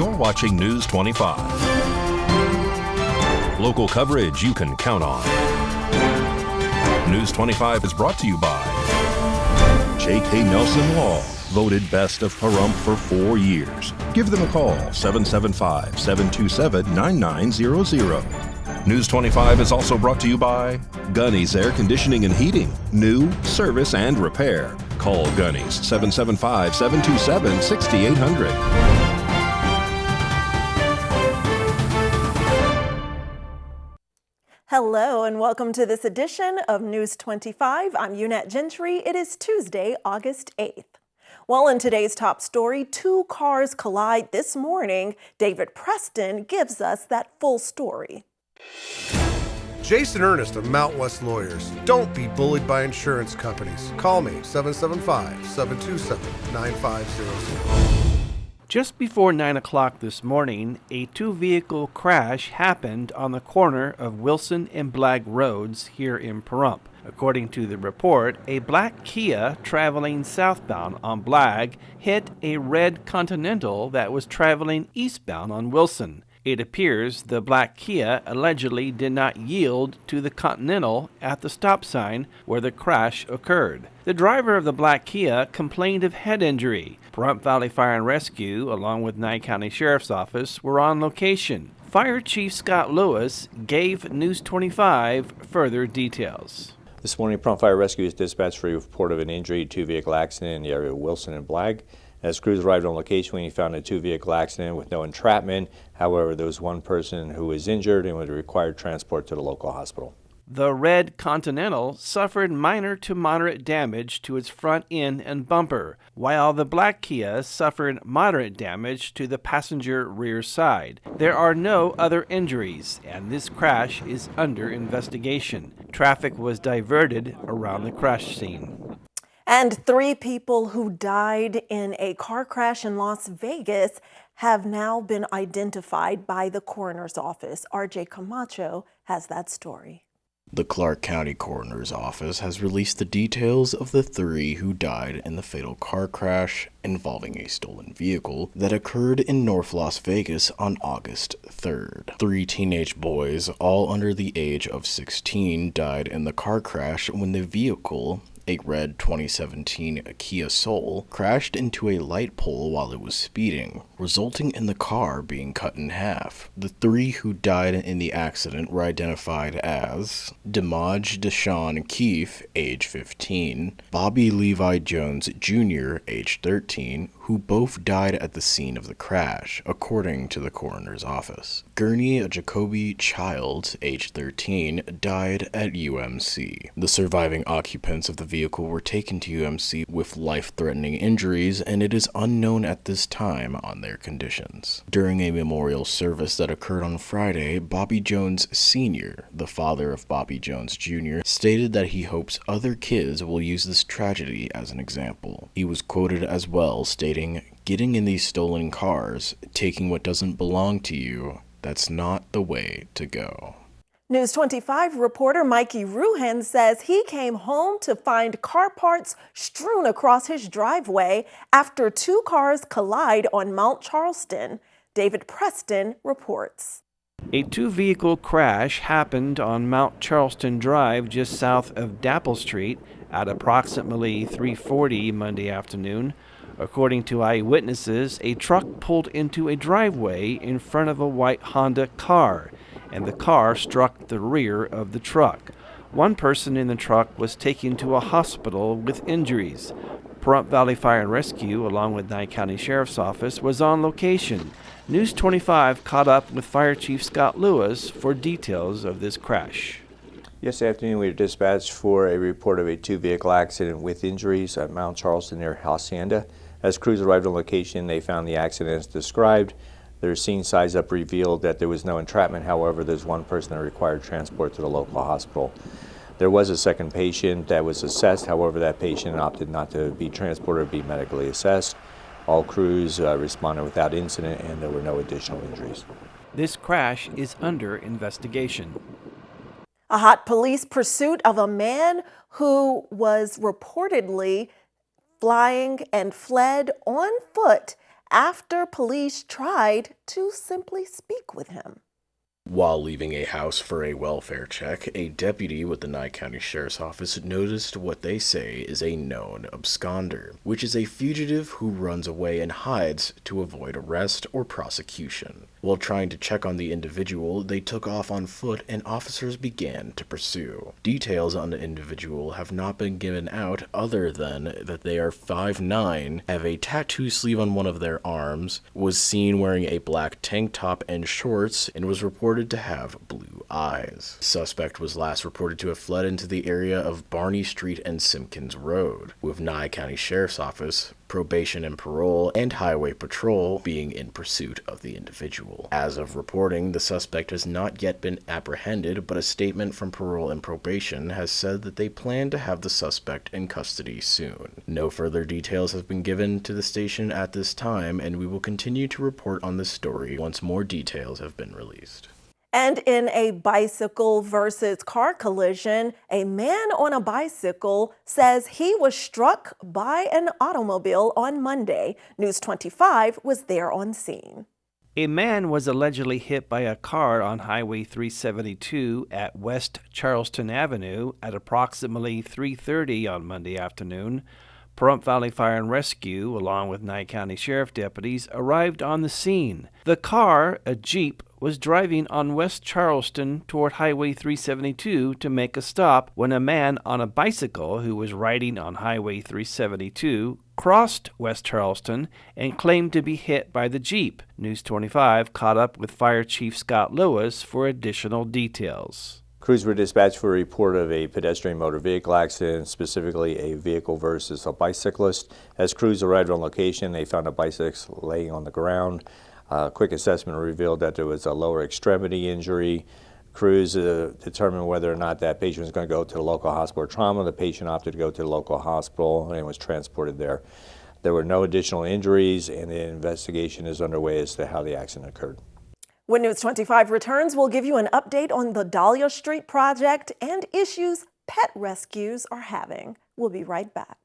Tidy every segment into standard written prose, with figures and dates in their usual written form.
You're watching News 25. Local coverage you can count on. News 25 is brought to you by J.K. Nelson Law, voted best of Pahrump for 4 years. Give them a call, 775-727-9900. News 25 is also brought to you by Gunny's Air Conditioning and Heating. New, service, and repair. Call Gunny's, 775-727-6800. Hello and welcome to this edition of News 25. I'm Unette Gentry. It is Tuesday, August 8th. Well, in today's top story, 2 cars collide this morning. David Preston gives us that full story. Jason Ernest of Mount West Lawyers. Don't be bullied by insurance companies. Call me, 775-727-9500. Just before 9 o'clock this morning, a 2-vehicle crash happened on the corner of Wilson and Blagg Roads here in Pahrump. According to the report, a black Kia traveling southbound on Blagg hit a red Continental that was traveling eastbound on Wilson. It appears the black Kia allegedly did not yield to the Continental at the stop sign where the crash occurred. The driver of the black Kia complained of head injury. Pahrump Valley Fire and Rescue, along with Nye County Sheriff's Office, were on location. Fire Chief Scott Lewis gave News 25 further details. This morning, Pahrump Fire Rescue is dispatched for a report of an injury, 2-vehicle accident in the area of Wilson and Blagg. As crews arrived on location, we found a 2-vehicle accident with no entrapment. However, there was one person who was injured and would require transport to the local hospital. The red Continental suffered minor to moderate damage to its front end and bumper, while the black Kia suffered moderate damage to the passenger rear side. There are no other injuries, and this crash is under investigation. Traffic was diverted around the crash scene. And 3 people who died in a car crash in Las Vegas have now been identified by the coroner's office. RJ Camacho has that story. The Clark County Coroner's Office has released the details of the 3 who died in the fatal car crash involving a stolen vehicle that occurred in North Las Vegas on August 3rd. 3 teenage boys, all under the age of 16, died in the car crash when the vehicle, a red 2017 Kia Soul, crashed into a light pole while it was speeding, resulting in the car being cut in half. The 3 who died in the accident were identified as Demaj Deshawn Keefe, age 15, Bobby Levi Jones Jr., age 13, who both died at the scene of the crash, according to the coroner's office. Gurney Jacoby Childs, age 13, died at UMC. The surviving occupants of the vehicle were taken to UMC with life-threatening injuries, and it is unknown at this time on their conditions. During a memorial service that occurred on Friday, Bobby Jones Sr., the father of Bobby Jones Jr., stated that he hopes other kids will use this tragedy as an example. He was quoted as well, stating, "Getting in these stolen cars, taking what doesn't belong to you, that's not the way to go." News 25 reporter Mikey Ruhan says he came home to find car parts strewn across his driveway after 2 cars collide on Mount Charleston. David Preston reports. A 2-vehicle crash happened on Mount Charleston Drive just south of Dapple Street at approximately 3:40 Monday afternoon. According to eyewitnesses, a truck pulled into a driveway in front of a white Honda car, and the car struck the rear of the truck. One person in the truck was taken to a hospital with injuries. Pahrump Valley Fire and Rescue, along with Nye County Sheriff's Office, was on location. News 25 caught up with Fire Chief Scott Lewis for details of this crash. Yesterday afternoon, we were dispatched for a report of a 2-vehicle accident with injuries at Mount Charleston near Hacienda. As crews arrived on location, they found the accident as described. Their scene size-up revealed that there was no entrapment. However, there's one person that required transport to the local hospital. There was a second patient that was assessed. However, that patient opted not to be transported or be medically assessed. All crews responded without incident, and there were no additional injuries. This crash is under investigation. A hot police pursuit of a man who was reportedly flying and fled on foot after police tried to simply speak with him. While leaving a house for a welfare check, a deputy with the Nye County Sheriff's Office noticed what they say is a known absconder, which is a fugitive who runs away and hides to avoid arrest or prosecution. While trying to check on the individual, they took off on foot and officers began to pursue. Details on the individual have not been given out other than that they are 5'9", have a tattoo sleeve on one of their arms, was seen wearing a black tank top and shorts, and was reported to have blue eyes. The suspect was last reported to have fled into the area of Barney Street and Simpkins Road, with Nye County Sheriff's Office, Probation and Parole, and Highway Patrol being in pursuit of the individual. As of reporting, the suspect has not yet been apprehended, but a statement from Parole and Probation has said that they plan to have the suspect in custody soon. No further details have been given to the station at this time, and we will continue to report on this story once more details have been released. And in a bicycle versus car collision, a man on a bicycle says he was struck by an automobile on Monday. News 25 was there on scene. A man was allegedly hit by a car on Highway 372 at West Charleston Avenue at approximately 3:30 on Monday afternoon. Pahrump Valley Fire and Rescue, along with Nye County Sheriff deputies, arrived on the scene. The car, a Jeep, was driving on West Charleston toward Highway 372 to make a stop when a man on a bicycle who was riding on Highway 372 crossed West Charleston and claimed to be hit by the Jeep. News 25 caught up with Fire Chief Scott Lewis for additional details. Crews were dispatched for a report of a pedestrian motor vehicle accident, specifically a vehicle versus a bicyclist. As crews arrived on location, they found a bicyclist laying on the ground. Quick assessment revealed that there was a lower extremity injury. Crews determined whether or not that patient was going to go to the local hospital or trauma. The patient opted to go to the local hospital and was transported there. There were no additional injuries, and the investigation is underway as to how the accident occurred. When News 25 returns, we'll give you an update on the Dahlia Street project and issues pet rescues are having. We'll be right back.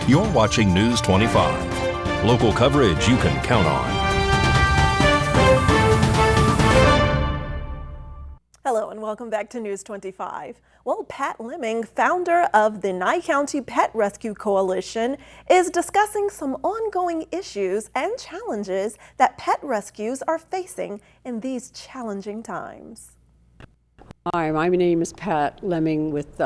You're watching News 25. Local coverage you can count on. Hello and welcome back to News 25. Well, Pat Lemming, founder of the Nye County Pet Rescue Coalition, is discussing some ongoing issues and challenges that pet rescues are facing in these challenging times. Hi, my name is Pat Lemming with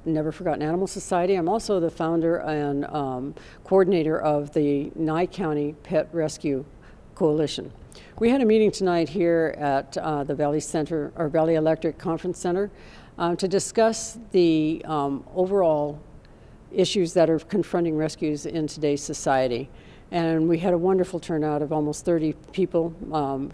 Never Forgotten Animal Society. I'm also the founder and coordinator of the Nye County Pet Rescue Coalition. We had a meeting tonight here at the Valley Center, or Valley Electric Conference Center, to discuss the overall issues that are confronting rescues in today's society. And we had a wonderful turnout of almost 30 people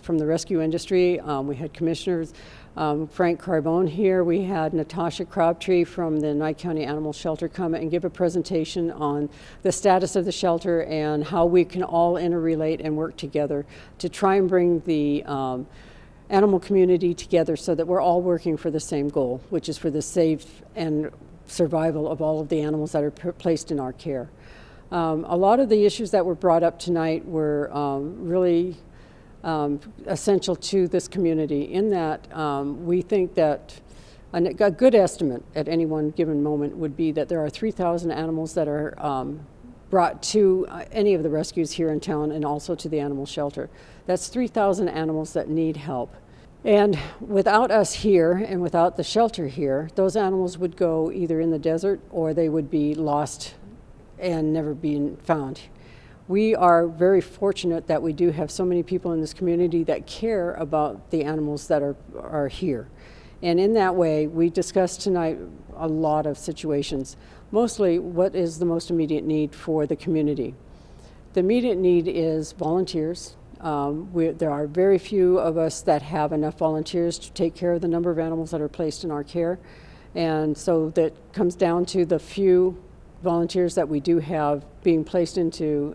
from the rescue industry. We had commissioners Frank Carbone here. We had Natasha Crabtree from the Nye County Animal Shelter come and give a presentation on the status of the shelter and how we can all interrelate and work together to try and bring the animal community together so that we're all working for the same goal, which is for the safe and survival of all of the animals that are placed in our care. A lot of the issues that were brought up tonight were really essential to this community in that we think that a good estimate at any one given moment would be that there are 3,000 animals that are brought to any of the rescues here in town and also to the animal shelter. That's 3,000 animals that need help. And without us here and without the shelter here, those animals would go either in the desert or they would be lost and never being found. We are very fortunate that we do have so many people in this community that care about the animals that are here. And in that way, we discussed tonight a lot of situations. Mostly, what is the most immediate need for the community? The immediate need is volunteers. There are very few of us that have enough volunteers to take care of the number of animals that are placed in our care. And so that comes down to the few volunteers that we do have being placed into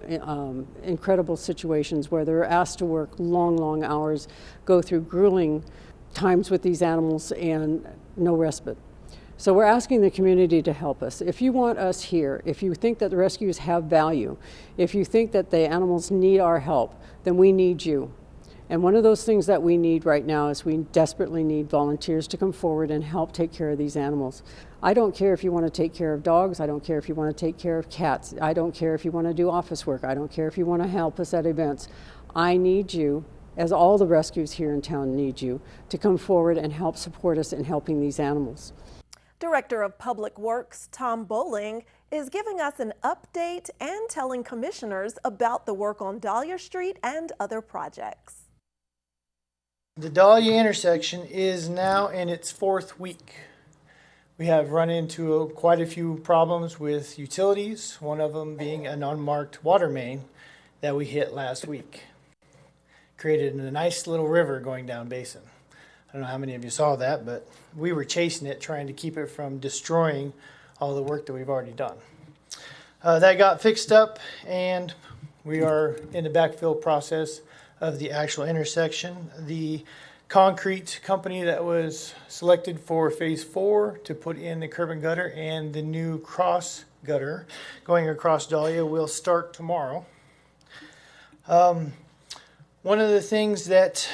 incredible situations where they're asked to work long, long hours, go through grueling times with these animals, and no respite. So we're asking the community to help us. If you want us here, if you think that the rescues have value, if you think that the animals need our help, then we need you. And one of those things that we need right now is we desperately need volunteers to come forward and help take care of these animals. I don't care if you want to take care of dogs. I don't care if you want to take care of cats. I don't care if you want to do office work. I don't care if you want to help us at events. I need you, as all the rescues here in town need you, to come forward and help support us in helping these animals. Director of Public Works Tom Bowling is giving us an update and telling commissioners about the work on Dahlia Street and other projects. The Dahlia intersection is now in its 4th week. We have run into quite a few problems with utilities, one of them being an unmarked water main that we hit last week. Created a nice little river going down Basin. I don't know how many of you saw that, but we were chasing it, trying to keep it from destroying all the work that we've already done. That got fixed up, and we are in the backfill process of the actual intersection. The concrete company that was selected for phase 4 to put in the curb and gutter and the new cross gutter going across Dahlia will start tomorrow. One of the things that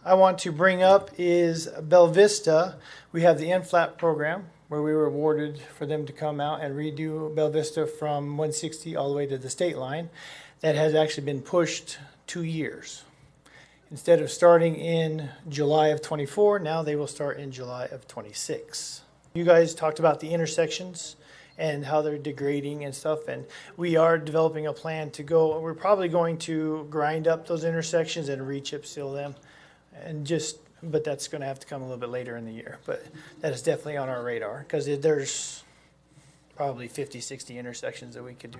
I want to bring up is Bella Vista. We have the NFLAP program where we were awarded for them to come out and redo Bella Vista from 160 all the way to the state line. That has actually been pushed 2 years. Instead of starting in July of 24, now they will start in July of 26. You guys talked about the intersections and how they're degrading and stuff, and we are developing a plan to go. We're probably going to grind up those intersections and re-chip seal them, but that's going to have to come a little bit later in the year. But that is definitely on our radar because there's probably 50, 60 intersections that we could do.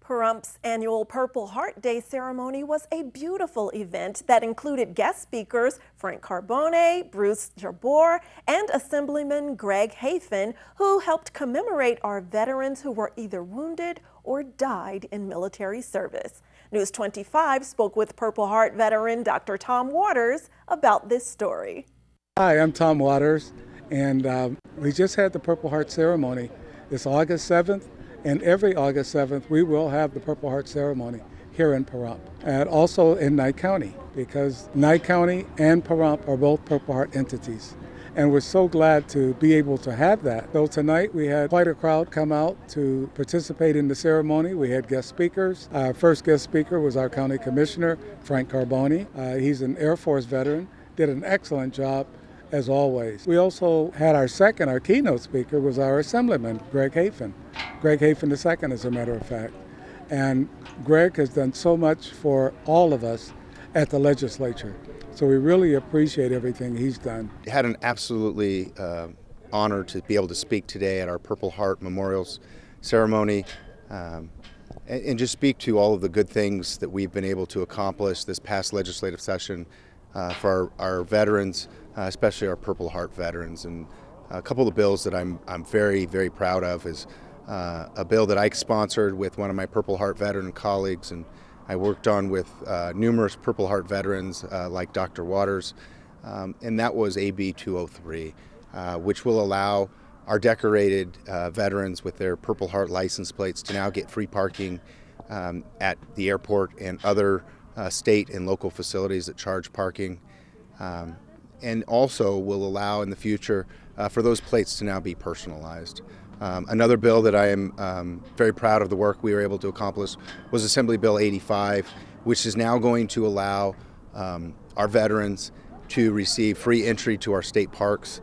Pahrumph's annual Purple Heart Day ceremony was a beautiful event that included guest speakers Frank Carbone, Bruce Jabor, and Assemblyman Greg Hafen, who helped commemorate our veterans who were either wounded or died in military service. News 25 spoke with Purple Heart veteran Dr. Tom Waters about this story. Hi, I'm Tom Waters, and we just had the Purple Heart ceremony. It's August 7th. And every August 7th, we will have the Purple Heart ceremony here in Pahrump, and also in Nye County, because Nye County and Pahrump are both Purple Heart entities. And we're so glad to be able to have that. So tonight we had quite a crowd come out to participate in the ceremony. We had guest speakers. Our first guest speaker was our county commissioner, Frank Carbone. He's an Air Force veteran, did an excellent job as always. We also had our keynote speaker was our Assemblyman, Greg Hafen. Greg Hafen II, as a matter of fact. And Greg has done so much for all of us at the legislature. So we really appreciate everything he's done. I had an absolutely honor to be able to speak today at our Purple Heart Memorials ceremony and just speak to all of the good things that we've been able to accomplish this past legislative session for our veterans, especially our Purple Heart veterans. And a couple of the bills that I'm very, very proud of is a bill that I sponsored with one of my Purple Heart veteran colleagues, and I worked on with numerous Purple Heart veterans like Dr. Waters, and that was AB 203, which will allow our decorated veterans with their Purple Heart license plates to now get free parking at the airport and other state and local facilities that charge parking, and also will allow in the future for those plates to now be personalized. Another bill that I am very proud of the work we were able to accomplish was Assembly Bill 85, which is now going to allow our veterans to receive free entry to our state parks.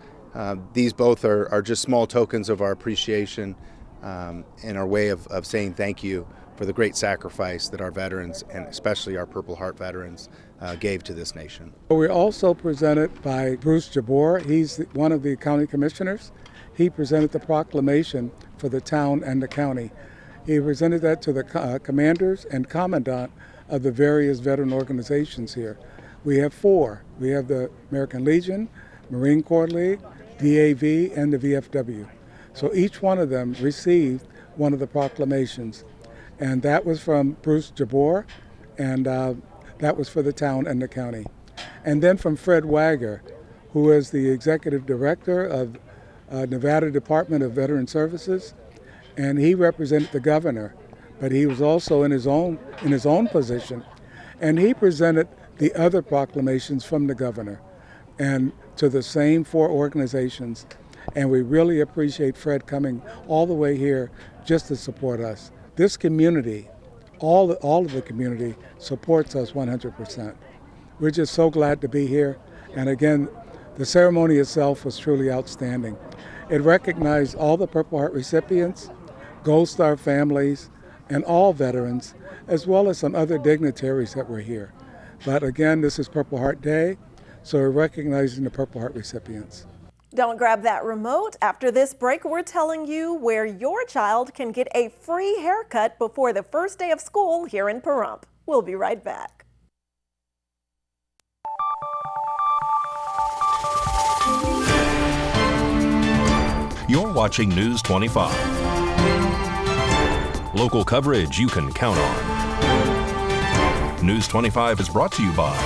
These both are just small tokens of our appreciation and our way of saying thank you for the great sacrifice that our veterans, and especially our Purple Heart veterans, gave to this nation. We're also presented by Bruce Jabor. He's one of the county commissioners. He presented the proclamation for the town and the county. He presented that to the commanders and commandant of the various veteran organizations here. We have 4. We have the American Legion, Marine Corps League, DAV, and the VFW. So each one of them received one of the proclamations. And that was from Bruce Jabor, and that was for the town and the county. And then from Fred Wagger, who is the executive director of Nevada Department of Veteran Services, and he represented the governor, but he was also in his own position, and he presented the other proclamations from the governor and to the same 4 organizations. And we really appreciate Fred coming all the way here just to support us. This community, all of the community supports us 100%. We're just so glad to be here. And again, the ceremony itself was truly outstanding. It recognized all the Purple Heart recipients, Gold Star families, and all veterans, as well as some other dignitaries that were here. But again, this is Purple Heart Day, so we're recognizing the Purple Heart recipients. Don't grab that remote. After this break, we're telling you where your child can get a free haircut before the first day of school here in Pahrump. We'll be right back. You're watching News 25. Local coverage you can count on. News 25 is brought to you by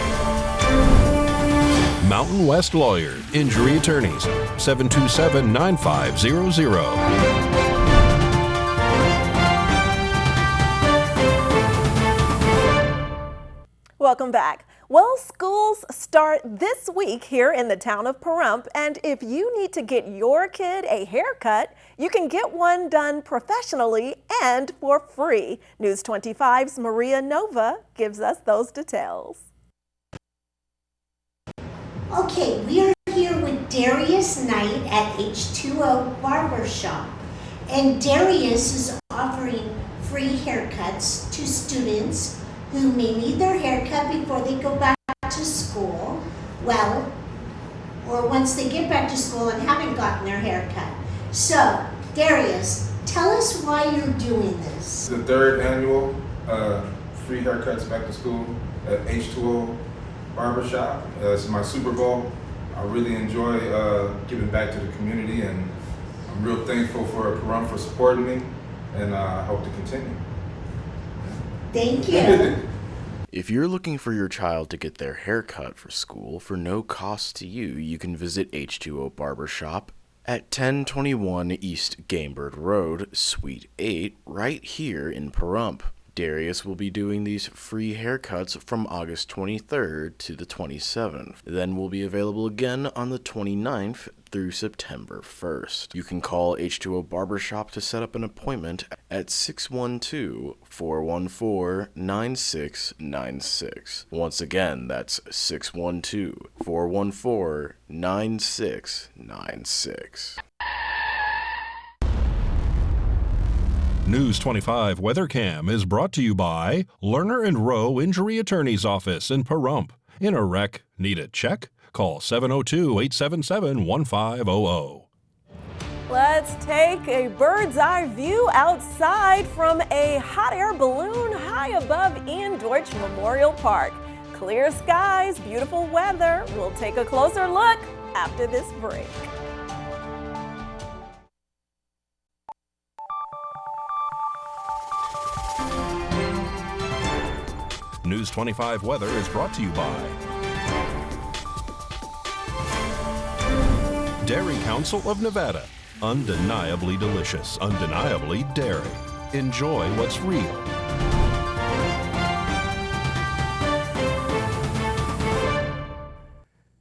Mountain West Lawyer, Injury Attorneys, 727-9500. Welcome back. Well, schools start this week here in the town of Pahrump, and if you need to get your kid a haircut, you can get one done professionally and for free. News 25's Maria Nova gives us those details. Okay, we are here with Darius Knight at H2O Barbershop, and Darius is offering free haircuts to students who may need their haircut before they go back to school, well, or once they get back to school and haven't gotten their haircut. So, Darius, tell us why you're doing this. The 3rd annual free haircuts back to school at H2O Barbershop. It's my Super Bowl. I really enjoy giving back to the community, and I'm real thankful for Pahrump for supporting me, and I hope to continue. Thank you. If you're looking for your child to get their hair cut for school for no cost to you, you can visit H2O Barbershop at 1021 East Gamebird Road, Suite 8, right here in Pahrump. Darius will be doing these free haircuts from August 23rd to the 27th. Then will be available again on the 29th through September 1st. You can call H2O Barbershop to set up an appointment at 612-414-9696. Once again, that's 612-414-9696. News 25 WeatherCam is brought to you by Lerner and Rowe Injury Attorney's Office in Pahrump. In a wreck, need a check? Call 702-877-1500. Let's take a bird's eye view outside from a hot air balloon high above Ian Deutsch Memorial Park. Clear skies, beautiful weather. We'll take a closer look after this break. News 25 weather is brought to you by Dairy Council of Nevada. Undeniably delicious, undeniably dairy. Enjoy what's real.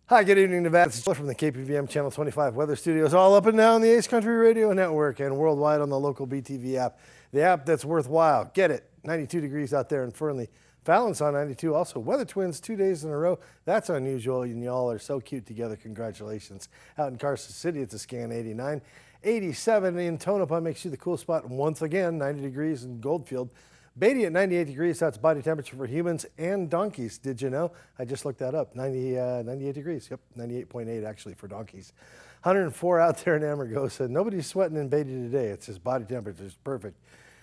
Hi, good evening, Nevada. This is from the KPVM Channel 25 Weather Studios, all up and down the Ace Country Radio Network and worldwide on the local BTV app. The app that's worthwhile. Get it. 92 degrees out there in Fernley. Fallon's on 92. Also, Weather Twins 2 days in a row. That's unusual, and y'all are so cute together. Congratulations. Out in Carson City, it's a scan 89. 87 in Tonopah makes you the cool spot once again. 90 degrees in Goldfield. Beatty at 98 degrees. That's body temperature for humans and donkeys. Did you know? I just looked that up. 98 degrees. Yep, 98.8 actually for donkeys. 104 out there in Amargosa. Nobody's sweating in Beatty today. It's just body temperature is perfect.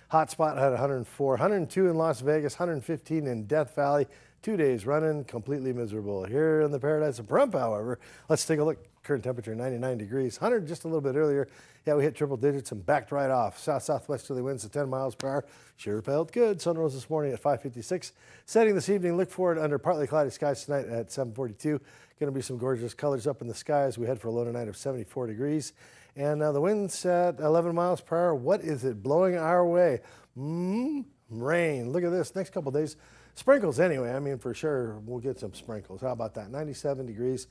Hot spot had 104, 102 in Las Vegas, 115 in Death Valley, 2 days running, completely miserable. Here in the paradise of Pahrump, however, let's take a look. Current temperature 99 degrees, 100 just a little bit earlier. Yeah, we hit triple digits and backed right off. South-southwesterly winds at 10 miles per hour. Sure felt good. Sun rose this morning at 5:56. Setting this evening, look for it under partly cloudy skies tonight at 7:42. Going to be some gorgeous colors up in the sky as we head for a low tonight of 74 degrees. And the winds at 11 miles per hour. What is it blowing our way? Rain. Look at this. Next couple days, sprinkles anyway. I mean, for sure, we'll get some sprinkles. How about that? 97 degrees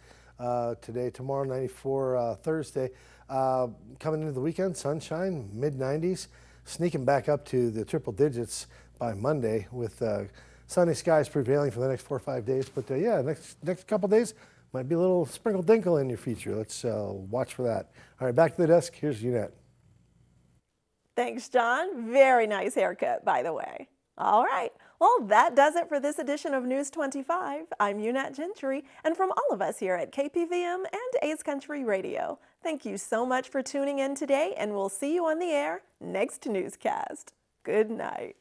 today, tomorrow, 94 Thursday. Coming into the weekend, sunshine, mid-90s, sneaking back up to the triple digits by Monday with sunny skies prevailing for the next 4 or 5 days. But yeah, next couple days might be a little sprinkle dinkle in your feature. Let's watch for that. All right, back to the desk. Here's Unette. Thanks, John. Very nice haircut, by the way. All right. Well, that does it for this edition of News 25. I'm Unette Gentry, and from all of us here at KPVM and A's Country Radio, thank you so much for tuning in today, and we'll see you on the air next newscast. Good night.